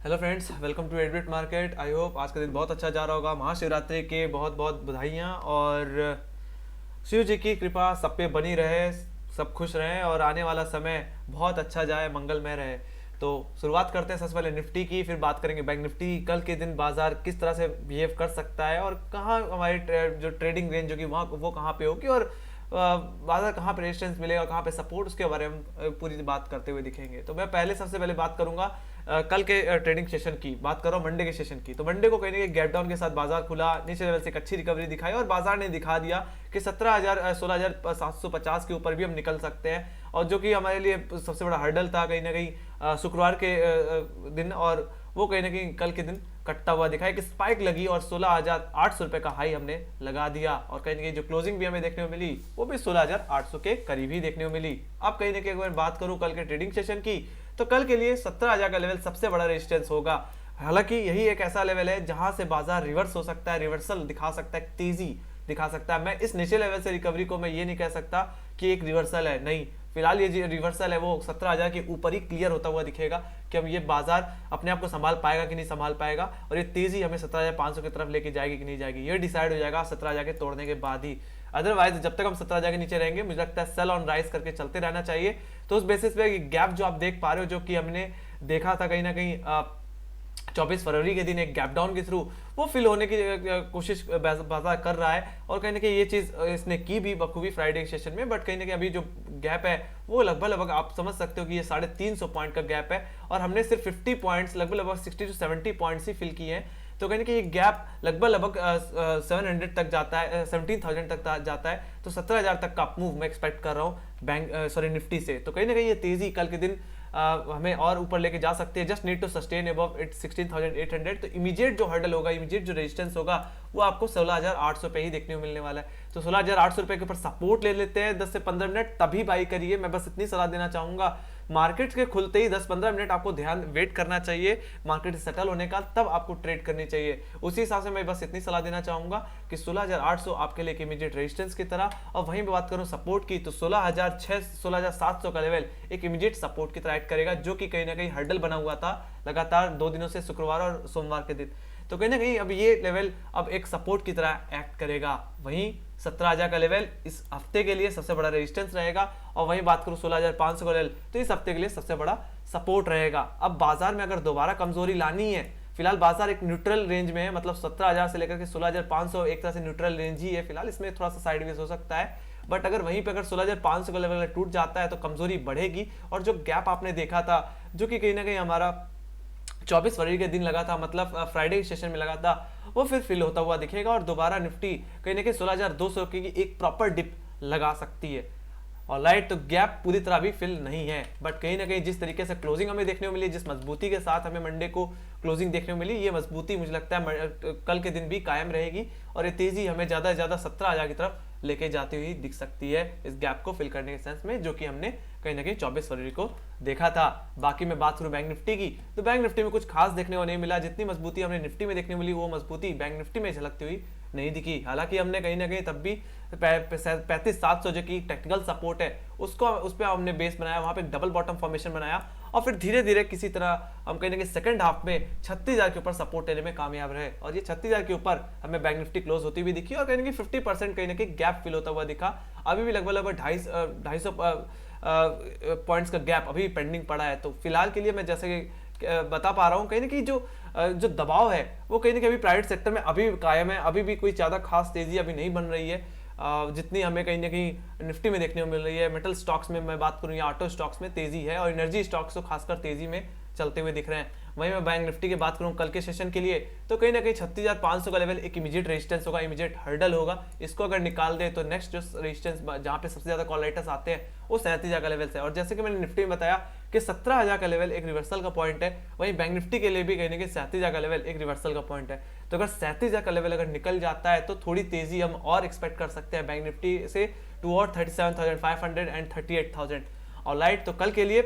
Hello friends, welcome to Adbit market. I hope आज का दिन बहुत अच्छा जा रहा होगा। महाशिवरात्रि के बहुत बहुत बधाइयाँ और शिव जी की कृपा सब पे बनी रहे, सब खुश रहें और आने वाला समय बहुत अच्छा जाए, मंगलमय रहे। तो शुरुआत करते हैं सबसे पहले निफ्टी की, फिर बात करेंगे बैंक निफ्टी कल के दिन बाजार किस तरह से बिहेव कर सकता है और कहाँ हमारी जो ट्रेडिंग रेंज होगी वहाँ वो कहाँ पे होगी और बाजार कहाँ पे रेजिस्टेंस मिलेगा, कहाँ पे सपोर्ट, उसके बारे में पूरी बात करते हुए दिखेंगे। तो मैं पहले सबसे पहले बात करूंगा कल के ट्रेडिंग सेशन की। बात कर रहा हूँ मंडे के सेशन की। तो मंडे को कहीं ना कहीं गैप डाउन के साथ बाजार खुला, नीचे लेवल से एक अच्छी रिकवरी दिखाई और बाजार ने दिखा दिया कि 16,750 के ऊपर भी हम निकल सकते हैं, और जो कि हमारे लिए सबसे बड़ा हर्डल था कहीं ना कहीं शुक्रवार के दिन, और वो कहीं ना कहीं कल के दिन कटता हुआ दिखा। एक स्पाइक लगी और 16,800 रुपए का हाई हमने लगा दिया, और कहीं ना कहीं जो क्लोजिंग भी हमें देखने को मिली वो भी 16,800 के करीब ही देखने को मिली। अब कहीं ना कहीं अगर बात करूं कल के ट्रेडिंग सेशन की, तो कल के लिए 17,000 का लेवल सबसे बड़ा रेजिस्टेंस होगा। हालांकि यही एक ऐसा लेवल है जहां से बाजार रिवर्स हो सकता है, रिवर्सल दिखा सकता है, तेजी दिखा सकता है। मैं इस नीचे लेवल से रिकवरी को मैं ये नहीं कह सकता कि एक रिवर्सल है, नहीं। फिलहाल ये जो रिवर्सल है वो 17,000 के ऊपर ही क्लियर होता हुआ दिखेगा कि अब ये बाजार अपने आप को संभाल पाएगा कि नहीं संभाल पाएगा, और ये तेजी हमें 17,500 की तरफ लेके जाएगी कि नहीं जाएगी, ये डिसाइड हो जाएगा 17,000 के तोड़ने के बाद ही। अदरवाइज जब तक हम 17,000 के नीचे रहेंगे, मुझे लगता है सेल ऑन राइज करके चलते रहना चाहिए। तो उस बेसिस पे गैप जो आप देख पा रहे हो, जो कि हमने देखा था कहीं ना कहीं 24 फरवरी के दिन एक गैप डाउन के थ्रू, वो फिल होने की कोशिश बाजार कर रहा है, और कहीं ना कहीं ये चीज इसने की भी बखूबी फ्राइडे सेशन में। बट कहीं ना कहीं अभी जो गैप है वो लगभग आप समझ सकते हो कि ये 350 पॉइंट का गैप है, और हमने सिर्फ 50 पॉइंट्स लगभग 60 to 70 पॉइंट्स ही फिल किए हैं। तो कहीं ना कहीं गैप लगभग 700 तक जाता है, 17,000 तक जाता है। तो 17,000 तक का मूव मैं एक्सपेक्ट कर रहा हूँ निफ्टी से। तो कहीं ना कहीं ये तेजी कल के दिन हमें और ऊपर लेके जा सकते हैं। Just need to sustain above it 16,800। तो इमीडिएट जो हर्डल होगा, इमीडिएट जो रेजिस्टेंस होगा, वो आपको 16,800 पे ही देखने को मिलने वाला है। तो 16,800 रुपए के ऊपर सपोर्ट ले लेते हैं 10 से 15 मिनट, तभी बाई करिए। मैं बस इतनी सलाह देना चाहूंगा। मार्केट के खुलते ही 10-15 मिनट आपको ध्यान वेट करना चाहिए मार्केट सेटल होने का, तब आपको ट्रेड करनी चाहिए। उसी हिसाब से मैं बस इतनी सलाह देना चाहूंगा कि 16,800 आपके लिए एक इमीडिएट रेजिस्टेंस की तरह, और वहीं पे बात करूं सपोर्ट की, तो 16,600 16,700 का लेवल एक इमीडिएट सपोर्ट की तरह एक्ट करेगा, जो कि कहीं ना कहीं हर्डल बना हुआ था लगातार 2 दिनों से, शुक्रवार और सोमवार के दिन। तो कहीं ना कहीं अब ये लेवल अब एक सपोर्ट की तरह एक्ट करेगा। वहीं 17,000 का लेवल इस हफ्ते के लिए सबसे बड़ा रेजिस्टेंस रहेगा, और वहीं बात करूं 16,500 का लेवल, तो इस हफ्ते के लिए सबसे बड़ा सपोर्ट रहेगा। अब बाजार में अगर दोबारा कमजोरी लानी है, फिलहाल बाजार एक न्यूट्रल रेंज में है, मतलब 17,000 से लेकर के 16,500 एक तरह से न्यूट्रल रेंज ही है फिलहाल। इसमें थोड़ा सा साइडवेज हो सकता है, बट अगर वहीं पे अगर 16,500 का लेवल टूट जाता है तो कमजोरी बढ़ेगी, और जो गैप आपने देखा था, जो कि कहीं ना कहीं हमारा 24 फरवरी के दिन लगा था, मतलब फ्राइडे सेशन में लगा था, वो फिर फिल होता हुआ दिखेगा, और दोबारा निफ्टी कहीं ना कहीं 16,200 की एक प्रॉपर डिप लगा सकती है। ऑलराइट, तो गैप पूरी तरह भी फिल नहीं है, बट कहीं ना कहीं जिस तरीके से क्लोजिंग हमें देखने को मिली, जिस मजबूती के साथ हमें मंडे को क्लोजिंग देखने को मिली, ये मजबूती मुझे लगता है कल के दिन भी कायम रहेगी, और ये तेजी हमें ज्यादा से ज्यादा 17,000 की तरफ लेके जाती हुई दिख सकती है इस गैप को फिल करने के सेंस में, जो कि हमने कहीं ना कहीं 24 फरवरी को देखा था। बाकी मैं बात करूं बैंक निफ्टी की, तो बैंक निफ्टी में कुछ खास देखने को नहीं मिला। जितनी मजबूती हमने निफ्टी में देखने मिली, वो मजबूती बैंक निफ्टी में झलकती हुई नहीं दिखी। हालांकि हमने कहीं ना कहीं तब भी 35,700 जो कि टेक्निकल सपोर्ट है, उसको उस पर हमने बेस बनाया, वहां पे डबल बॉटम फॉर्मेशन बनाया, और फिर धीरे धीरे किसी तरह हम कहीं ना कहीं सेकंड हाफ में 36,000 के ऊपर सपोर्ट लेने में कामयाब रहे, और ये 36,000 के ऊपर हमें बैंक निफ्टी क्लोज होती हुई दिखी, और कहीं ना कहीं 50% कहीं ना कहीं गैप फिल होता हुआ दिखा। अभी भी लगभग 250 पॉइंट्स का गैप अभी पेंडिंग पड़ा है। तो फिलहाल के लिए मैं जैसे कि बता पा रहा हूँ, कहीं ना कहीं जो दबाव है वो कहीं ना कहीं अभी प्राइवेट सेक्टर में अभी कायम है। अभी भी कोई ज्यादा खास तेजी अभी नहीं बन रही है जितनी हमें कहीं ना कहीं निफ्टी में देखने को मिल रही है। मेटल स्टॉक्स में मैं बात करूँ या ऑटो स्टॉक्स में तेजी है, और एनर्जी स्टॉक्स तो खासकर तेजी में चलते हुए दिख रहे हैं। वहीं मैं बैंक निफ्टी की बात करूं कल के सेशन के लिए, तो कहीं ना कहीं 36,500 का लेवल एक इमीडिएट रेजिस्टेंस होगा, इमीडिएट हर्डल होगा। इसको अगर निकाल दे तो नेक्स्ट जो रेजिस्टेंस जहां पे सबसे ज्यादा कॉल राइटर्स आते हैं वो 37,000 का लेवल है। और जैसे कि मैंने निफ्टी में बताया कि 17,000 का लेवल एक रिवर्सल का पॉइंट है, वहीं बैंक निफ्टी के लिए भी कहीं ना कहीं 37,000 का लेवल एक रिवर्सल का पॉइंट है। तो अगर 37,000 का लेवल अगर निकल जाता है तो थोड़ी तेजी हम और एक्सपेक्ट कर सकते हैं बैंक निफ्टी से टुवर्ड 37,500 एंड 38,000। ऑलराइट, तो कल के लिए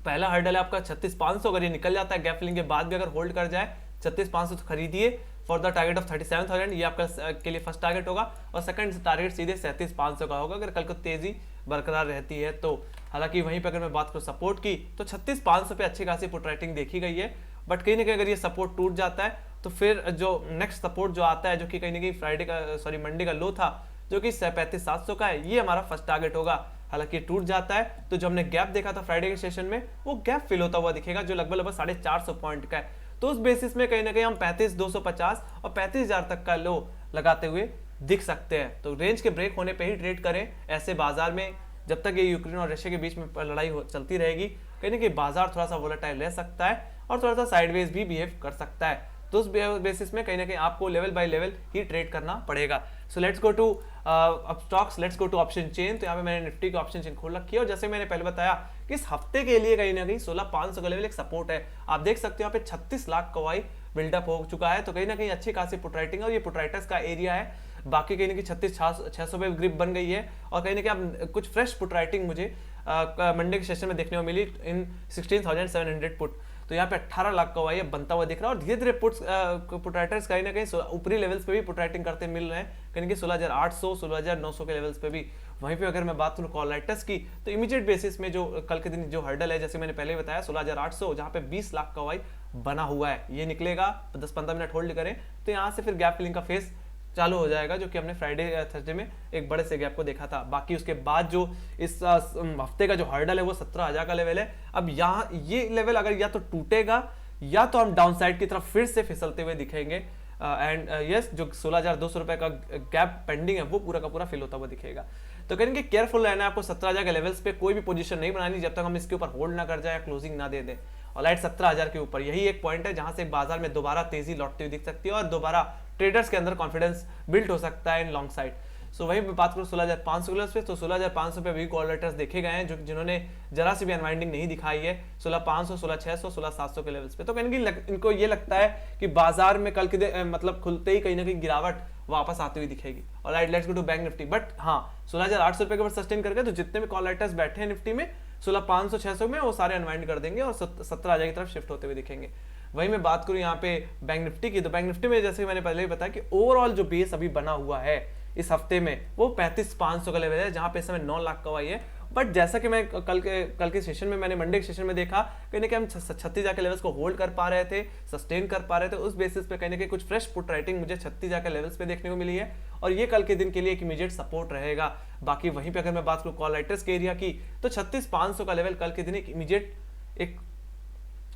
पहला हर्डल है आपका 36,500। अगर ये निकल जाता है गैप फिलिंग के बाद भी अगर होल्ड कर जाए 36,500 तो खरीदिए फॉर द टारगेट ऑफ 37,000। ये आपका के लिए फर्स्ट टारगेट होगा, और सेकंड टारगेट सीधे 37,500 का होगा अगर कल को तेजी बरकरार रहती है तो। हालांकि वहीं पर अगर मैं बात करूं सपोर्ट की, तो 36,500 पे अच्छी खासी पुट राइटिंग देखी गई है। बट कहीं ना कहीं अगर ये सपोर्ट टूट जाता है तो फिर जो नेक्स्ट सपोर्ट जो आता है, जो कि कहीं ना कहीं मंडे का लो था जो कि 35,700 का है, ये हमारा फर्स्ट टारगेट होगा। हालांकि टूट जाता है तो जो हमने गैप देखा था फ्राइडे के सेशन में, वो गैप फिल होता हुआ दिखेगा जो लगभग 450 पॉइंट का है। तो उस बेसिस में कहीं ना कहीं हम 35,250 और 35,000 तक का लो लगाते हुए दिख सकते हैं। तो रेंज के ब्रेक होने पे ही ट्रेड करें ऐसे बाजार में। जब तक ये यूक्रेन और रशिया के बीच में लड़ाई चलती रहेगी, कहीं ना कहीं बाजार थोड़ा सा वोलेटाइल रह सकता है और थोड़ा सा साइडवेज भी बिहेव कर सकता है। तो उस बेसिस में कहीं ना कहीं आपको लेवल बाय लेवल ही ट्रेड करना पड़ेगा। सो लेट्स गो टू अब stocks, let's go to option chain. तो यहाँ पे मैंने निफ्टी की ऑप्शन चेन खोल रखी है और जैसे मैंने पहले बताया कि इस हफ्ते के लिए कहीं ना कहीं 16,500 का लेवल एक सपोर्ट है। आप देख सकते हो यहाँ पे 36 लाख कवाई बिल्डअप हो चुका है, तो कहीं ना कहीं अच्छी खासी पुट राइटिंग और ये पुट राइटर्स का एरिया है। बाकी कहीं ना कहीं 36,600 पे ग्रिप बन गई है और कहीं ना कहीं अब कुछ फ्रेश पुट राइटिंग मुझे मंडे के सेशन में देखने को मिली इन 16,700 पुट। तो यहाँ पे 18 लाख का वाई बनता हुआ दिख रहा है और धीरे धीरे पुट राइटर्स कहीं ना कहीं ऊपरी लेवल्स पे भी पुट राइटिंग करते मिल रहे हैं, कहीं ना कहीं 16,800 16,900 के लेवल्स पे भी। वहीं पे अगर मैं बात करूँ कॉल राइटर्स की, तो इमीडिएट बेसिस में जो कल के दिन जो हर्डल है, जैसे मैंने पहले बताया 16,800, जहाँ पे 20 लाख का वाई बना हुआ है, ये निकलेगा 10-15 मिनट होल्ड करें तो यहाँ से फिर गैप फिलिंग का फेस चालू हो जाएगा, जो कि हमने फ्राइडे थर्सडे में एक बड़े से गैप को देखा था। बाकी उसके बाद जो इस हफ्ते का जो हर्डल है वो 17,000 का लेवल है। अब यहाँ ये लेवल अगर या तो टूटेगा या तो हम डाउन साइड की तरफ फिर से फिसलते हुए दिखेंगे एंड यस जो 16,200 रुपए का गैप पेंडिंग है वो पूरा का पूरा फिल होता हुआ दिखेगा। तो कहेंगे केयरफुल रहना है आपको, 17,000 के लेवल्स पे कोई भी पोजीशन नहीं बनानी जब तक हम इसके ऊपर होल्ड ना कर जाए या क्लोजिंग ना दे दें। और लाइट 17,000 के ऊपर यही एक पॉइंट है जहां से बाजार में दोबारा तेजी लौटती हुई दिख सकती है और दोबारा ट्रेडर्स के अंदर कॉन्फिडेंस बिल्ड हो सकता है इन लॉन्ग साइड। सो वही मैं बात करूँ 16,500 के पे, तो 16,500 पे भी कॉल लेटर्स देखे गए हैं जो जिन्होंने जरा सी भी अनवाइंडिंग नहीं दिखाई है 16,500 16,600 16,700 के लेवल्स पे। तो कहीं इनको ये लगता है कि बाजार में कल के मतलब खुलते ही कहीं ना कहीं गिरावट वापस आती हुई दिखेगी। और right let's go to bank Nifty, but हाँ 16,800 रुपए के ऊपर सस्टेन करके तो जितने भी कॉल लेटर्स बैठे हैं निफ्टी में 16,500 600 में वो सारे अनवाइंड कर देंगे और 17,000 की तरफ शिफ्ट होते हुए दिखेंगे। वही मैं बात करूं यहाँ पे बैंक निफ्टी की, तो बैंक निफ्टी में जैसे मैंने पहले ही बताया कि ओवरऑल जो बेस अभी बना हुआ है इस हफ्ते में वो 35,500 का लेवल है, जहां पे इस समय 9 लाख का हुआ है। बट जैसा कि मैं कल के सेशन में मैंने मंडे के सेशन में देखा कहीं ना कहीं हम 36,000 के लेवल्स को होल्ड कर पा रहे थे, सस्टेन कर पा रहे थे। उस बेसिस पे कहीं ना कहीं कुछ फ्रेश पुट राइटिंग मुझे 36,000 के लेवल्स पे देखने को मिली है और ये कल के दिन के लिए एक इमीडिएट सपोर्ट रहेगा। बाकी वहीं पे अगर मैं बात करूँ कॉल राइटर्स के एरिया की, तो 36,500 का लेवल कल के दिन एक इमीडिएट एक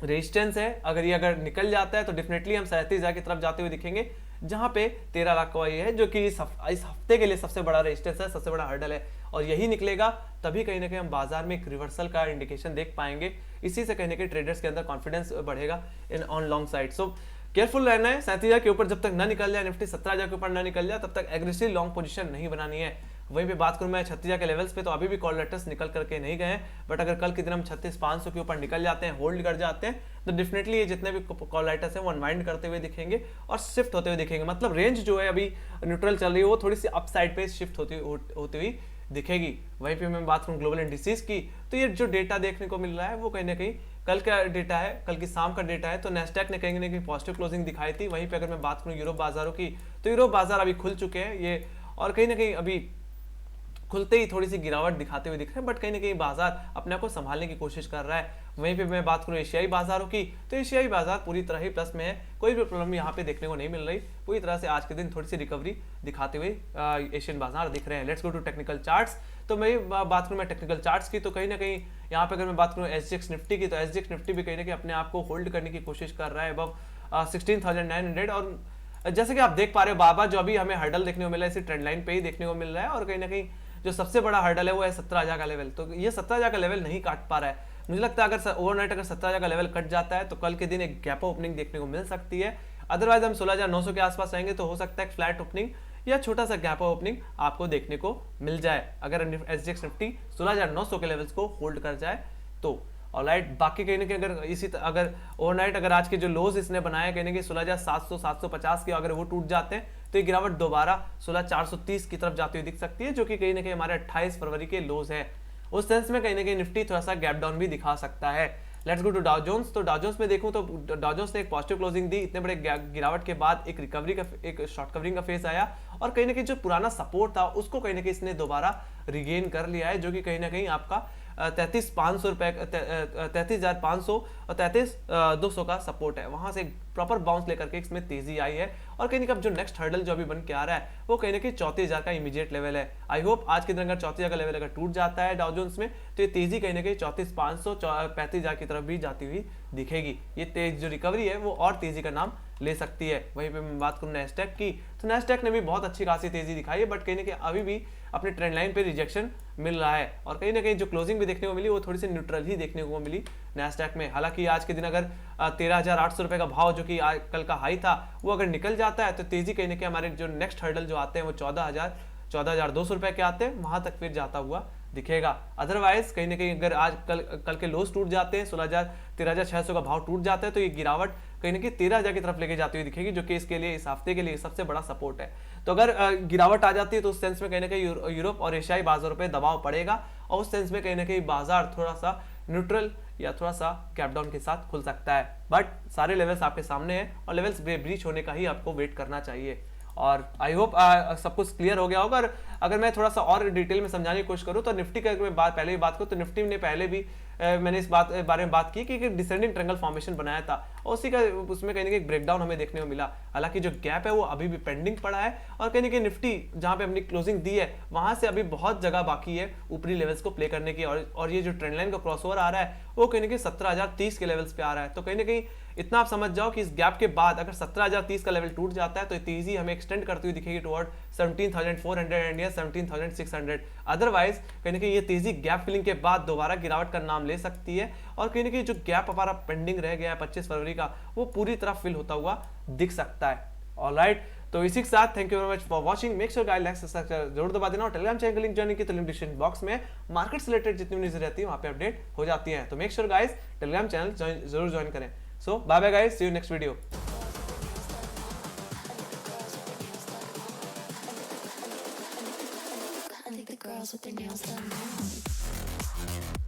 रेजिस्टेंस है। अगर ये निकल जाता है तो डेफिनेटली हम 37,000 की तरफ जाते हुए दिखेंगे, जहां पे 13 लाख का ये है जो कि इस हफ्ते के लिए सबसे बड़ा रेजिस्टेंस है, सबसे बड़ा हर्डल है। और यही निकलेगा तभी कहीं ना कहीं हम बाजार में एक रिवर्सल का इंडिकेशन देख पाएंगे। इसी से कहीं ना कहीं ट्रेडर्स के अंदर कॉन्फिडेंस बढ़ेगा in on long side. So careful रहना है, 37,000 के ऊपर जब तक ना निकल जाए, निफ्टी 17,000 के ऊपर ना निकल जाए तब तक एग्रेसिव लॉन्ग पोजीशन नहीं बनानी है। वहीं पे बात करूं मैं 36,000 के लेवल्स पे, तो अभी भी कॉल लेटर्स निकल करके नहीं गए हैं, बट अगर कल के दिन हम 36,500 के ऊपर निकल जाते हैं, होल्ड कर जाते हैं, तो डेफिनेटली ये जितने भी कॉल लेटर्स हैं वो अनवाइंड करते हुए दिखेंगे और शिफ्ट होते हुए दिखेंगे। मतलब रेंज जो है अभी न्यूट्रल चल रही है वो थोड़ी सी अप साइड पे शिफ्ट होती हुई दिखेगी। वहीं पे मैं बात करूं ग्लोबल इंडिसेस की, तो ये जो डेटा देखने को मिल रहा है वो कहीं ना कहीं कल का डेटा है, कल की शाम का डेटा है, तो नेस्डैक ने कहीं ना कहीं पॉजिटिव क्लोजिंग दिखाई थी। वहीं पे अगर मैं बात करूं यूरोप बाजारों की, तो यूरोप बाजार अभी खुल चुके हैं ये और कहीं ना कहीं अभी खुलते ही थोड़ी सी गिरावट दिखाते हुए दिख रहे हैं, बट कहीं ना कहीं बाजार अपने आप को संभालने की कोशिश कर रहा है। वहीं पे मैं बात करूं एशियाई बाजारों की, तो एशियाई बाजार पूरी तरह ही प्लस में है, कोई भी प्रॉब्लम यहाँ पे देखने को नहीं मिल रही। पूरी तरह से आज के दिन थोड़ी सी रिकवरी दिखाते हुए एशियन बाजार दिख रहे हैं। Let's go to technical charts. तो मैं बात करूं मैं टेक्निकल चार्ट्स की, तो कहीं ना कहीं यहाँ पे अगर मैं बात करूं SGX निफ्टी की, तो SGX निफ्टी भी कहीं ना कहीं अपने आप को होल्ड करने की कोशिश कर रहा है अबव 16,900। और जैसे कि आप देख पा रहे हो बाबा जो अभी हमें हर्डल देखने को मिल रहा है इसी ट्रेंड लाइन पे ही देखने को मिल रहा है और कहीं ना कहीं जो सबसे बड़ा हर्डल है वो है 17,000 का लेवल। तो ये 17,000 का लेवल नहीं काट पा रहा है। मुझे लगता है अगर ओवरनाइट अगर 17,000 का लेवल कट जाता है तो कल के दिन एक गैप ओपनिंग देखने को मिल सकती है। अदरवाइज हम 16,900 के आसपास रहेंगे तो हो सकता है फ्लैट ओपनिंग या छोटा सा गैप ओपनिंग आपको देखने को मिल जाए अगर SGX निफ्टी 16,900 के लेवल्स को होल्ड कर जाए तो। और लाइट बाकी कहीं ना कहीं अगर इसी अगर ओवरनाइट अगर आज के जो लोज इसने बनाए कहीं ना कहीं 16,700 750 के अगर वो टूट जाते हैं तो ये गिरावट दोबारा 16,430 की तरफ जाती हुई दिख सकती है, जो कि कहीं ना कहीं हमारे 28 फरवरी के लोज है। उस सेंस में कहीं ना कहीं निफ्टी थोड़ा सा गैप डाउन भी दिखा सकता है। Let's go to Dow Jones. तो डाउ जोन्स में देखूं तो डाउ जोन्स ने एक पॉजिटिव क्लोजिंग दी, इतने बड़े गिरावट के बाद एक रिकवरी का एक शॉर्ट कवरिंग का फेस आया और कहीं ना कहीं जो पुराना सपोर्ट था उसको कहीं ना कहीं इसने दोबारा रिगेन कर लिया है, जो कि कहीं ना कहीं आपका 33,500 रुपए, 33,500 और 33,200 का सपोर्ट है। वहां से प्रॉपर बाउंस लेकर के इसमें तेजी आई है और कहीं ना कहीं जो नेक्स्ट हर्डल जो अभी बन के आ रहा है वो कहीं ना कहीं 34,000 का इमीडिएट लेवल है। आई होप आज के दिन अगर 34,000 का लेवल अगर टूट जाता है डाउ जोन्स में तो ये तेजी कहीं ना कहीं 34,500 35,000 की तरफ भी जाती हुई दिखेगी। ये तेज जो रिकवरी है वो और तेजी का नाम ले सकती है। वहीं पे मैं बात करूं नैस्डैक की, तो नैस्डैक ने भी बहुत अच्छी खासी तेजी दिखाई है, बट कहीं ना कहीं अभी भी अपने ट्रेंड लाइन पे रिजेक्शन मिल रहा है और कहीं ना कहीं जो क्लोजिंग भी देखने को मिली वो थोड़ी सी न्यूट्रल ही देखने को मिली नैस्डैक में। हालांकि आज के दिन अगर 13,800 रुपए का भाव जो कि कल का हाई था वो अगर निकल जाता है तो तेजी कहीं ना कहीं हमारे जो नेक्स्ट हर्डल जो आते हैं वो 14,200 रुपए के आते हैं, वहां तक फिर जाता हुआ दिखेगा। अदरवाइज कहीं ना कहीं अगर आज कल के लोस टूट जाते हैं 13,600 का भाव टूट जाता है तो ये गिरावट कहीं ना कहीं 13,000 की तरफ लेके जाती हुई दिखेगी, जो कि इसके लिए इस हफ्ते के लिए सबसे बड़ा सपोर्ट है। तो अगर गिरावट आ जाती है तो उस सेंस में कहीं ना कहीं यूरोप और एशियाई बाजारों पर दबाव पड़ेगा और उस सेंस में कहीं ना कहीं बाजार थोड़ा सा न्यूट्रल या थोड़ा सा कैप डाउन के साथ खुल सकता है। बट सारे लेवल्स आपके सामने हैं और लेवल्स ब्रीच होने का ही आपको वेट करना चाहिए। और आई होप सब कुछ क्लियर हो गया होगा। और अगर मैं थोड़ा सा और डिटेल में समझाने की कोशिश करूं तो निफ्टी की अगर मैं पहले भी बात करूं तो निफ्टी ने पहले भी मैंने इस बारे में बात की कि डिसेंडिंग ट्रायंगल फॉर्मेशन बनाया था और उसी का उसमें कहीं ना कहीं ब्रेकडाउन हमें देखने को मिला। हालांकि जो गैप है वो अभी भी पेंडिंग पड़ा है और कहीं ना कहीं निफ्टी जहां पे अपनी क्लोजिंग दी है वहां से अभी बहुत जगह बाकी है ऊपरी लेवल्स को प्ले करने की। और ये जो ट्रेंड लाइन का क्रॉसओवर आ रहा है वो कहीं ना कहीं 17,030 के लेवल्स पे आ रहा है। तो कहीं ना कहीं इतना आप समझ जाओ कि इस गैप के बाद अगर 17,030 का लेवल टूट जाता है तो तेजी हमें एक्सटेंड करती हुई दिखेगी टुवर्ड 17,400 एंड या 17,600। अदरवाइज कहीं ना कहीं ये तेजी गैप फिलिंग के बाद दोबारा गिरावट का नाम ले सकती है और कहीं ना कहीं जो गैप हमारा पेंडिंग रह गया है 25 फरवरी का वो पूरी तरह फिल होता हुआ दिख सकता है। ऑलराइट, तो इसी के साथ thank you very much for watching. Make sure guys like subscribe जरूर दबा देना और टेलीग्राम चैनल का लिंक ज्वाइन की तो लिंक डिस्क्रिप्शन बॉक्स में मार्केट से रिलेटेड जितनी न्यूज़ रहती है वहां पे अपडेट हो जाती है। तो make sure guys Telegram channel जरूर ज्वाइन करें। So bye bye guys, see you next video. I think the girls with their nails done now.